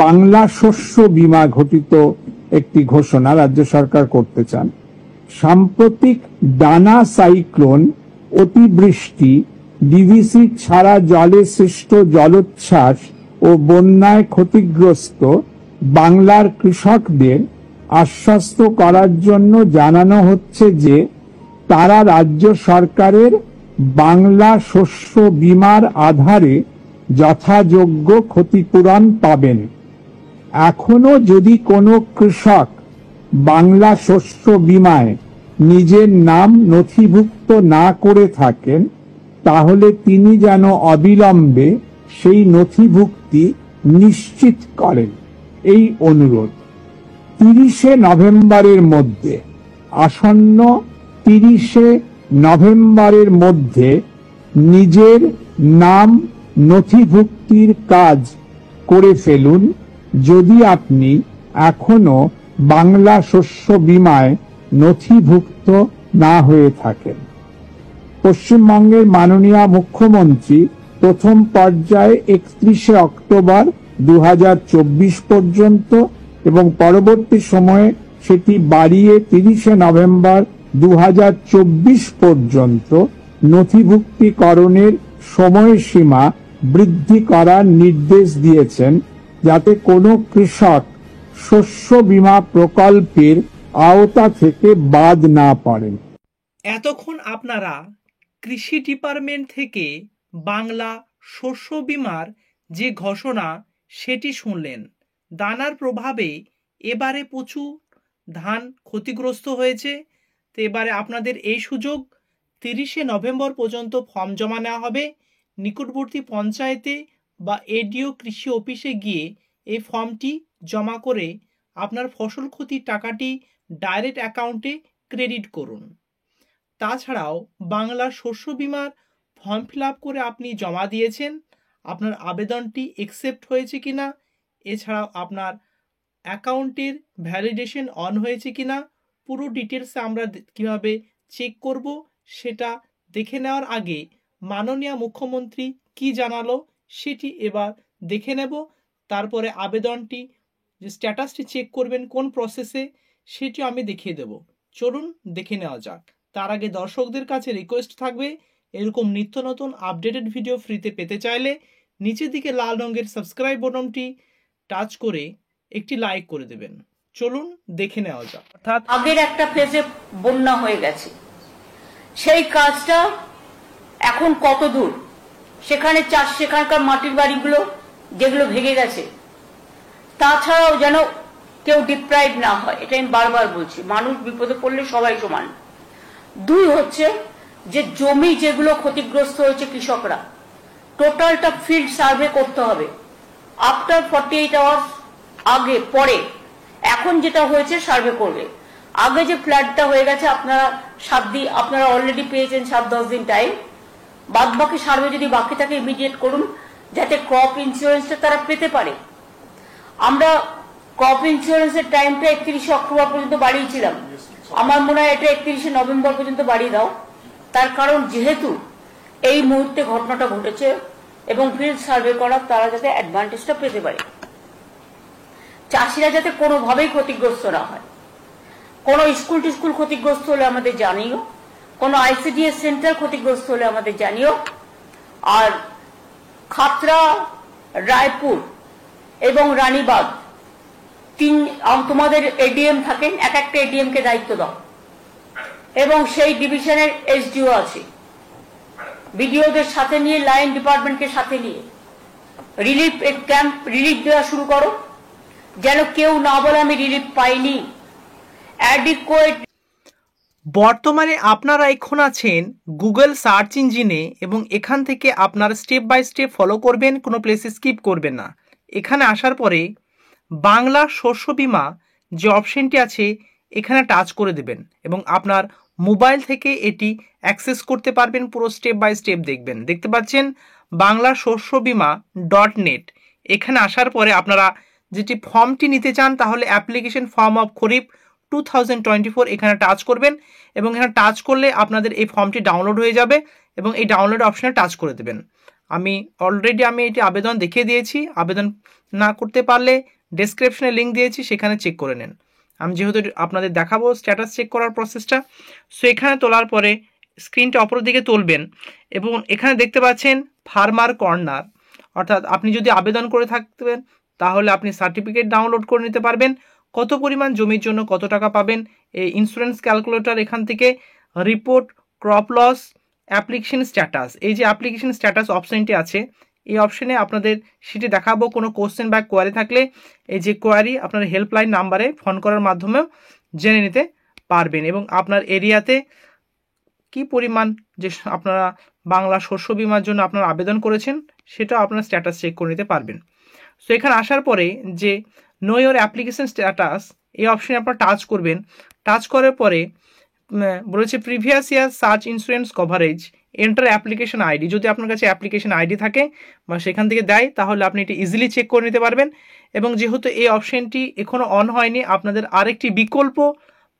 বাংলা শস্য বীমা ঘটিত একটি ঘোষণা রাজ্য সরকার করতে চান। সাম্প্রতিক ডানা সাইক্লোন, অতিবৃষ্টি, ডিভিসি ছাড়া জলে সৃষ্ট জলোচ্ছ্বাস ও বন্যায় ক্ষতিগ্রস্ত বাংলার কৃষকদের আশ্বস্ত করার জন্য জানানো হচ্ছে যে তারা রাজ্য সরকারের বাংলা শস্য বীমার আধারে যথাযোগ্য ক্ষতিপূরণ পাবেন। এখনো যদি কোনো কৃষক বাংলা শস্য বীমায় নিজের নাম নথিভুক্ত না করে থাকেন, তাহলে তিনি যেন অবিলম্বে সেই নথিভুক্তি নিশ্চিত করেন এই অনুরোধ। 30শে নভেম্বরের মধ্যে, আসন্ন 30শে নভেম্বরের মধ্যে নিজের নাম নথিভুক্তির কাজ করে ফেলুন যদি আপনি এখনো বাংলা শস্য বীমায় নথিভুক্ত না হয়ে থাকেন। পশ্চিমবঙ্গের মাননীয় মুখ্যমন্ত্রী প্রথম পর্যায়ে 31শে অক্টোবর 2024 পর্যন্ত এবং পরবর্তী সময়ে সেটি বাড়িয়ে 30শে নভেম্বর 2024 পর্যন্ত নথিভুক্তিকরণের সময়সীমা বৃদ্ধি করার নির্দেশ দিয়েছেন, যাতে কোনো কৃষক শস্য বীমা প্রকল্পের আওতা থেকে বাদ না পড়েন। এতক্ষণ আপনারা কৃষি ডিপার্টমেন্ট থেকে বাংলা শস্য বীমার যে ঘোষণা সেটি শুনলেন। দানার প্রভাবে এবারে প্রচুর ধান ক্ষতিগ্রস্ত হয়েছে। তো এবারে আপনাদের এই সুযোগ, 30শে নভেম্বর পর্যন্ত ফর্ম জমা নেওয়া হবে। নিকটবর্তী পঞ্চায়েতে বা এডিও কৃষি অফিসে গিয়ে এই ফর্মটি জমা করে আপনার ফসল ক্ষতির টাকাটি ডাইরেক্ট অ্যাকাউন্টে ক্রেডিট করুন। তাছাড়াও বাংলা শস্য বীমার ফর্ম ফিল আপ করে আপনি জমা দিয়েছেন, আপনার আবেদনটি অ্যাকসেপ্ট হয়েছে কিনা, এছাড়াও আপনার অ্যাকাউন্টের ভ্যালিডেশন অন হয়েছে কিনা, পুরো ডিটেলসে আমরা কিভাবে চেক করব সেটা দেখে নেওয়ার আগে মাননীয় মুখ্যমন্ত্রী কি জানালো সেটি এবার দেখে নেব। তারপরে আবেদনটি যে স্ট্যাটাসটি চেক করবেন কোন প্রসেসে সেটিও আমি দেখিয়ে দেব। চলুন দেখে নেওয়া যাক। তার আগে দর্শকদের কাছে রিকোয়েস্ট থাকবে, এরকম নিত্য নতুন আপডেটেড ভিডিও ফ্রিতে পেতে চাইলে নিচের দিকে লাল রঙের সাবস্ক্রাইব বাটনটি টাচ করে একটি লাইক করে দেবেন। চলুন দেখে নেওয়া যাক। অর্থাৎ আগের একটা ফেজে বন্যা হয়ে গেছে, সেই কাজটা এখন কত দূর, সেখানকার মাটির বাড়িগুলো যেগুলো ভেঙে গেছে, তাছাড়াও যেন কেউ ডিপ্রাইভ না হয়, এটা আমি বারবার বলছি। মানুষ বিপদে পড়লে সবাই সমান। 2 হচ্ছে যে জমি যেগুলো ক্ষতিগ্রস্ত হয়েছে কৃষকরা, টোটালটা ফিল্ড সার্ভে করতে হবে আফটার 48 আওয়ার্স, আগে পরে। এখন যেটা হয়েছে সার্ভে করবে। আগে যে ফ্ল্যাটটা হয়ে গেছে আপনারা 7 দিন, আপনারা অলরেডি পেয়েছেন 7-10 দিন টাইম। বাদ বাকি সার্ভে যদি বাকি থাকে ইমিডিয়েট করুন, যাতে ক্রপ ইন্স্যুরেন্সটা তারা পেতে পারে। আমরা ক্রপ ইন্স্যুরেন্সের টাইমটা 31শে অক্টোবর পর্যন্ত বাড়িয়েছিলাম, আমার মনে হয় এটা 31শে নভেম্বর পর্যন্ত বাড়িয়ে দাও। তার কারণ যেহেতু এই মুহূর্তে ঘটনাটা ঘটেছে এবং ফিল্ড সার্ভে করা, তারা যাতে অ্যাডভান্টেজটা পেতে পারে, চাষিরা যাতে কোনোভাবেই ক্ষতিগ্রস্ত না হয়। কোনো স্কুল ক্ষতিগ্রস্ত হলে আমাদের জানিও, কোনো আইসিডিএস সেন্টার ক্ষতিগ্রস্ত হলে আমাদের জানিও। আর খাতড়া, রায়পুর এবং রানীবাগ তোমাদের এডিএম থাকেন, এক একটা এডিএম কে দায়িত্ব দাও এবং সেই ডিভিশনের এসডিও আছে, বিডিওদের সাথে নিয়ে, লাইন ডিপার্টমেন্টকে সাথে নিয়ে রিলিফ ক্যাম্প, রিলিফ দেওয়া শুরু করো, যেন কেউ না বলে আমি রিলিফ পাইনি। অ্যাডিকুয়েট। বর্তমানে আপনারা এখন আছেন গুগল সার্চ ইঞ্জিনে এবং এখান থেকে আপনার স্টেপ বাই স্টেপ ফলো করবেন, কোনো প্লেসে স্কিপ করবেন না। এখানে আসার পরে বাংলা শস্য বীমা যে অপশনটি আছে এখানে টাচ করে দেবেন এবং আপনার মোবাইল থেকে এটি অ্যাক্সেস করতে পারবেন। পুরো স্টেপ বাই স্টেপ দেখবেন। দেখতে পাচ্ছেন বাংলা শস্য বীমা .net। এখানে আসার পরে আপনারা যেটি ফর্মটি নিতে চান, তাহলে অ্যাপ্লিকেশন ফর্ম অফ খরিফ 2024 এখানে টাচ করবেন এবং এখানে টাচ করলে আপনাদের এই ফর্মটি ডাউনলোড হয়ে যাবে এবং এই ডাউনলোড অপশনে টাচ করে দেবেন। আমি অলরেডি এটি আবেদন দেখিয়ে দিয়েছি। আবেদন না করতে পারলে ডেসক্রিপশনে লিঙ্ক দিয়েছি, সেখানে চেক করে নেন। আমি যেহেতু আপনাদের দেখাবো স্ট্যাটাস চেক করার প্রসেসটা, সো এখানে তোলার পরে স্ক্রিনটা অপর দিকে তুলবেন এবং এখানে দেখতে পাচ্ছেন ফার্মার কর্নার, অর্থাৎ আপনি যদি আবেদন করে থাকবেন তাহলে আপনি সার্টিফিকেট ডাউনলোড করে নিতে পারবেন। কত পরিমাণ জমির জন্য কত টাকা পাবেন, এই ইন্স্যুরেন্স ক্যালকুলেটর এখান থেকে report, crop loss, application status, এই যে অ্যাপ্লিকেশন স্ট্যাটাস অপশনটি আছে, এই অপশনে আপনাদের সেটি দেখাবো। কোনো কোশ্চেন বা কোয়ারি থাকলে এই যে কোয়ারি আপনার হেল্পলাইন নাম্বারে ফোন করার মাধ্যমেও জেনে নিতে পারবেন এবং আপনার এরিয়াতে কি পরিমাণ যে আপনারা বাংলা শস্য বীমার জন্য আপনারা আবেদন করেছেন সেটাও আপনার স্ট্যাটাস চেক করে নিতে পারবেন। সো এখানে আসার পরে যে নো ইওর অ্যাপ্লিকেশন স্ট্যাটাস এই অপশনে আপনারা টাচ করবেন। টাচ করার পরে বলেছে previous year search insurance coverage, enter application ID. যদি আপনার কাছে অ্যাপ্লিকেশন আইডি থাকে বা সেখান থেকে দেয় তাহলে আপনি এটি ইজিলি চেক করে নিতে পারবেন। এবং যেহেতু এই অপশনটি এখনও অন হয়নি, আপনাদের আরেকটি বিকল্প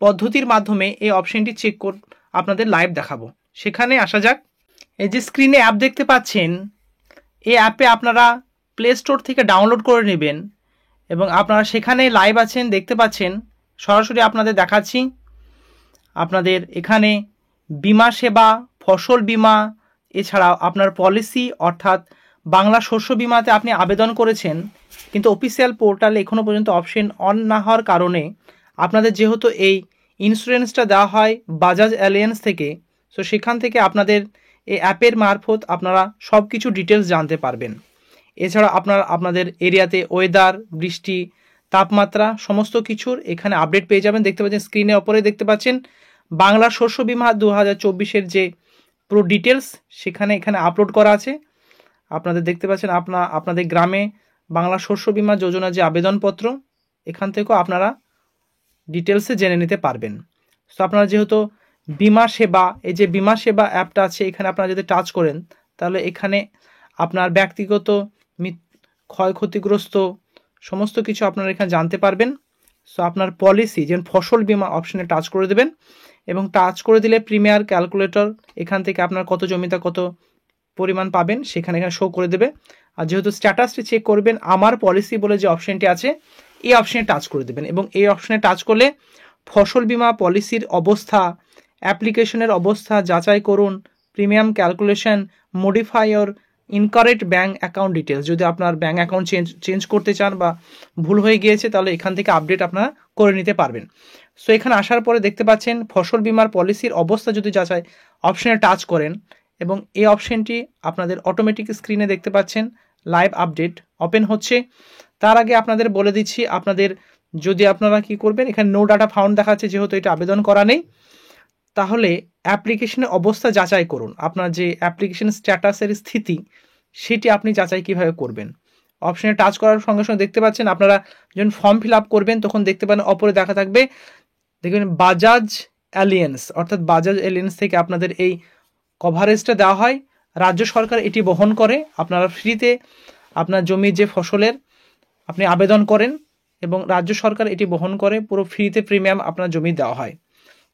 পদ্ধতির মাধ্যমে এই অপশনটি চেক আপনাদের লাইভ দেখাবো। সেখানে আসা যাক। এই যে স্ক্রিনে অ্যাপ দেখতে পাচ্ছেন, এই অ্যাপে আপনারা প্লে স্টোর থেকে ডাউনলোড করে নেবেন এবং আপনারা সেখানে লাইভ আছেন, দেখতে পাচ্ছেন। সরাসরি আপনাদের দেখাচ্ছি। আপনাদের এখানে বিমা সেবা, ফসল বিমা, এছাড়াও আপনার পলিসি অর্থাৎ বাংলা শস্য বিমাতে আপনি আবেদন করেছেন, কিন্তু অফিসিয়াল পোর্টালে এখনও পর্যন্ত অপশন অন না হওয়ার কারণে আপনাদের যেহেতু এই ইন্স্যুরেন্সটা দেওয়া হয় বাজাজ অ্যালিয়েন্স থেকে, সো সেখান থেকে আপনাদের এই অ্যাপের মারফত আপনারা সব কিছু ডিটেলস জানতে পারবেন। এছাড়া আপনাদের এরিয়াতে ওয়েদার, বৃষ্টি, তাপমাত্রা সমস্ত কিছুর এখানে আপডেট পেয়ে যাবেন। দেখতে পাচ্ছেন স্ক্রিনে ওপরে দেখতে পাচ্ছেন বাংলা শস্য বীমা 2024-এর যে পুরো ডিটেলস এখানে আপলোড করা আছে। আপনাদের দেখতে পাচ্ছেন আপনাদের গ্রামে বাংলা শস্য বীমা যোজনার যে আবেদনপত্র, এখান থেকেও আপনারা ডিটেলসে জেনে নিতে পারবেন। তো আপনারা যেহেতু বিমা সেবা, এই যে বিমা সেবা অ্যাপটা আছে, এখানে আপনারা যদি টাচ করেন তাহলে এখানে আপনার ব্যক্তিগত ক্ষয়ক্ষতিগ্রস্ত সমস্ত কিছু আপনারা এখানে জানতে পারবেন। সো আপনার পলিসি যেমন ফসল বীমা অপশনে টাচ করে দেবেন এবং টাচ করে দিলে প্রিমিয়ার ক্যালকুলেটর এখান থেকে আপনার কত জমিতে কত পরিমাণ পাবেন সেখানে শো করে দেবে। আর যেহেতু স্ট্যাটাসটি চেক করবেন, আমার পলিসি বলে যে অপশনটি আছে এই অপশনে টাচ করে দেবেন এবং এই অপশনে টাচ করলে ফসল বীমা পলিসির অবস্থা, অ্যাপ্লিকেশনের অবস্থা যাচাই করুন, premium calculation, modify your incorrect bank account details. যদি আপনার ব্যাঙ্ক অ্যাকাউন্ট চেঞ্জ করতে চান বা ভুল হয়ে গিয়েছে তাহলে এখান থেকে আপডেট আপনারা করে নিতে পারবেন। সো এখানে আসার পরে দেখতে পাচ্ছেন ফসল বীমার পলিসির অবস্থা যদি যাচাই অপশনে টাচ করেন এবং এই অপশনটি আপনাদের অটোমেটিক স্ক্রিনে দেখতে পাচ্ছেন লাইভ আপডেট ওপেন হচ্ছে। তার আগে আপনাদের বলে দিচ্ছি, আপনাদের যদি আপনারা কি করবেন, এখানে নো ডাটা ফাউন্ড দেখাচ্ছে, যেহেতু এটা আবেদন করা নেই, তাহলে অ্যাপ্লিকেশনের অবস্থা যাচাই করুন। আপনার যে অ্যাপ্লিকেশন স্ট্যাটাসের স্থিতি সেটি আপনি যাচাই কিভাবে করবেন। অপশনে টাচ করার সঙ্গে সঙ্গে দেখতে পাচ্ছেন আপনারা যখন ফর্ম ফিল আপ করবেন তখন দেখতে পাবেন অপরে দেখা থাকবে, দেখবেন বাজাজ অ্যালিয়েন্স, অর্থাৎ বাজাজ অ্যালিয়েন্স থেকে আপনাদের এই কভারেজটা দেওয়া হয়। রাজ্য সরকার এটি বহন করে। আপনারা ফ্রিতে আপনার জমির যে ফসলের আপনি আবেদন করেন এবং রাজ্য সরকার এটি বহন করে, পুরো ফ্রিতে প্রিমিয়াম আপনার জমি দেওয়া হয়।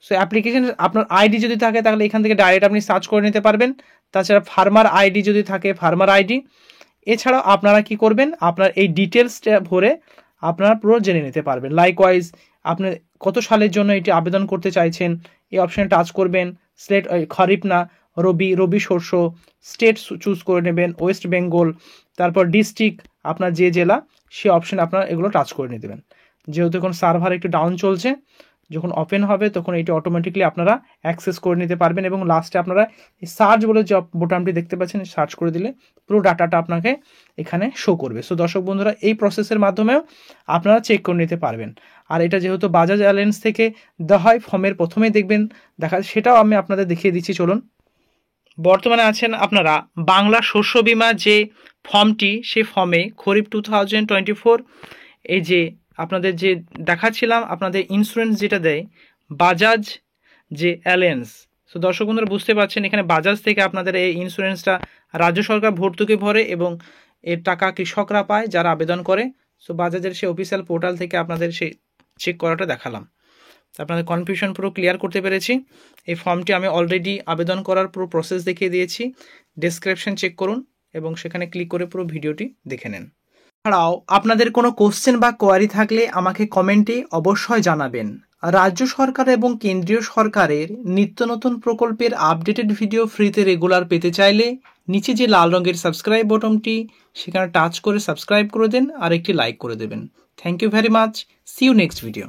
সো অ্যাপ্লিকেশন আপনার আইডি যদি থাকে তাহলে এখান থেকে ডাইরেক্ট আপনি সার্চ করে নিতে পারবেন। তাছাড়া ফার্মার আইডি যদি থাকে ফার্মার আইডি। এছাড়াও আপনারা কি করবেন, আপনার এই ডিটেলসটা ভরে আপনারা পুরো জেনে নিতে পারবেন। লাইকওয়াইজ আপনি কত সালের জন্য এটি আবেদন করতে চাইছেন এই অপশানে টাচ করবেন। স্টেট খরিফ না রবি শস্য, স্টেট চুজ করে নেবেন, ওয়েস্ট বেঙ্গল, তারপর ডিস্ট্রিক্ট আপনার যে জেলা সে অপশানে আপনারা এগুলো টাচ করে নিতে দেবেন। যেহেতু এখন সার্ভার একটু ডাউন চলছে, যখন ওপেন হবে তখন এটি অটোমেটিকলি আপনারা অ্যাক্সেস করে নিতে পারবেন এবং লাস্টে আপনারা এই সার্চ বলে যে বোতামটি দেখতে পাচ্ছেন সার্চ করে দিলে পুরো ডাটাটা আপনাকে এখানে শো করবে। সো দর্শক বন্ধুরা, এই প্রসেসের মাধ্যমেও আপনারা চেক করে নিতে পারবেন। আর এটা যেহেতু বাজাজ অ্যালিয়েন্স থেকে দেওয়া হয়, ফর্মের প্রথমেই দেখবেন সেটাও আমি আপনাদের দেখিয়ে দিচ্ছি। চলুন, বর্তমানে আছেন আপনারা বাংলা শস্য বীমা যে ফর্মটি, সেই ফর্মে খরিফ 2024 এই যে আপনাদের যে দেখাচ্ছিলাম আপনাদের ইন্স্যুরেন্স যেটা দেয় বাজাজ যে অ্যালিয়েন্স। সো দর্শক বন্ধুরা বুঝতে পারছেন এখানে বাজাজ থেকে আপনাদের এই ইন্স্যুরেন্সটা রাজ্য সরকার ভর্তুকি ভরে এবং এর টাকা কৃষকরা পায় যারা আবেদন করে। সো বাজাজের সেই অফিসিয়াল পোর্টাল থেকে আপনাদের সেই চেক করাটা দেখালাম। আপনাদের কনফিউশন পুরো ক্লিয়ার করতে পেরেছি। এই ফর্মটি আমি অলরেডি আবেদন করার পুরো প্রসেস দেখিয়ে দিয়েছি, ডেসক্রিপশন চেক করুন। এবং সেখানে ক্লিক করে পুরো ভিডিওটি দেখে নেন। এছাড়াও আপনাদের কোনো কোশ্চেন বা কোয়ারি থাকলে আমাকে কমেন্টে অবশ্যই জানাবেন। রাজ্য সরকার এবং কেন্দ্রীয় সরকারের নিত্য নতুন প্রকল্পের আপডেটেড ভিডিও ফ্রিতে রেগুলার পেতে চাইলে নিচে যে লাল রঙের সাবস্ক্রাইব বটনটি সেখানে টাচ করে সাবস্ক্রাইব করে দেন আর একটি লাইক করে দেবেন। Thank you very much. See you next video.